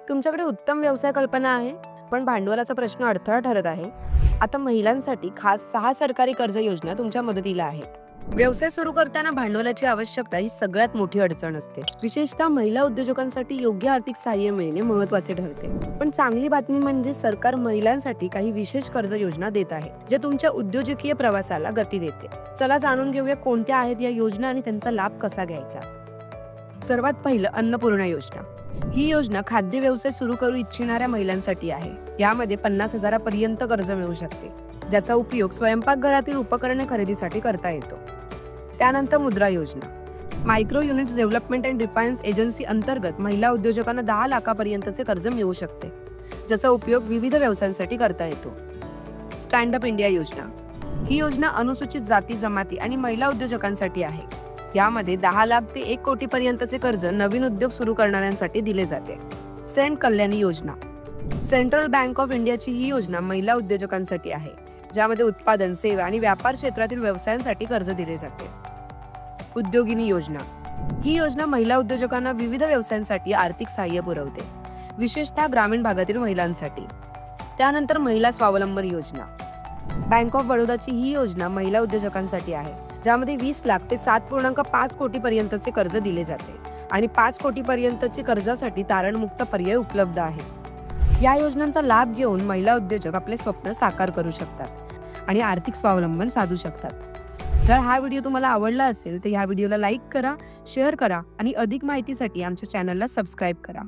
तुमच्याकडे उत्तम व्यवसाय कल्पना आहे, पण भांडवलाचा प्रश्न अडथळा ठरत आहे. आता महिलांसाठी खास 6 सरकारी कर्ज योजना तुमच्या मदतीला आहेत. व्यवसाय सुरू करताना भांडवलाची आवश्यकता ही सगळ्यात मोठी अडचण असते. विशेषतः महिला उद्योजकांसाठी योग्य आर्थिक सहाय्य मिळणे महत्त्वाचे ठरते. पण चांगली बातमी म्हणजे सरकार महिलांसाठी काही विशेष कर्ज योजना देत आहे, जे तुमच्या उद्योजकीय प्रवासाला गती देते. चला जाणून घेऊया कोणत्या आहेत या योजना आणि त्यांचा लाभ कसा घ्यायचा. सर्वात पहिलं, अन्नपूर्णा योजना. ही योजना खाद्य व्यवसाय सुरू करू इच्छिणाऱ्या महिलांसाठी आहे. यामध्ये 50,000 पर्यंत कर्ज मिळू शकते, ज्याचा उपयोग स्वयंपाकघरातील उपकरणे खरेदीसाठी करता येतो. त्यानंतर Mudra Yojana. Micro units development and refinance agency अंतर्गत महिला उद्योजकांना 10 लाखापर्यंतचे कर्ज मिळू शकते, ज्याचा उपयोग विविध व्यवसायांसाठी करता येतो. स्टँड अप इंडिया योजना. ही योजना अनुसूचित जाती जमाती आणि महिला उद्योजकांसाठी आहे. यामध्ये 10 लाख ते 1 कोटी पर्यंतचे कर्ज नवीन उद्योग सुरू करणाऱ्यांसाठी दिले जाते. सेंट कल्याणी योजना. सेंट्रल बँक ऑफ इंडियाची ही योजना महिला उद्योजकांसाठी आहे, ज्यामध्ये उत्पादन, सेवा आणि व्यापार क्षेत्रातील व्यवसायांसाठी कर्ज दिले जाते. उद्योगिनी योजना. ही योजना महिला उद्योजकांना विविध व्यवसायांसाठी आर्थिक सहाय्य पुरवते, विशेषतः ग्रामीण भागातील महिलांसाठी. त्यानंतर महिला स्वावलंबन योजना. बँक ऑफ बडोदाची ही योजना महिला उद्योजकांसाठी आहे, ज्यामध्ये 20 लाख ते 7.5 कोटी पर्यंतचे कर्ज दिले जाते आणि 5 कोटी पर्यंतचे कर्जासाठी तारणमुक्त पर्याय उपलब्ध आहे. या योजनांचा लाभ घेऊन महिला उद्योजक आपले स्वप्न साकार करू शकतात आणि आर्थिक स्वावलंबन साधू शकतात. जर हा व्हिडिओ तुम्हाला आवडला असेल तर ह्या व्हिडिओला लाईक करा, शेअर करा आणि अधिक माहितीसाठी आमच्या चॅनलला सबस्क्राईब करा.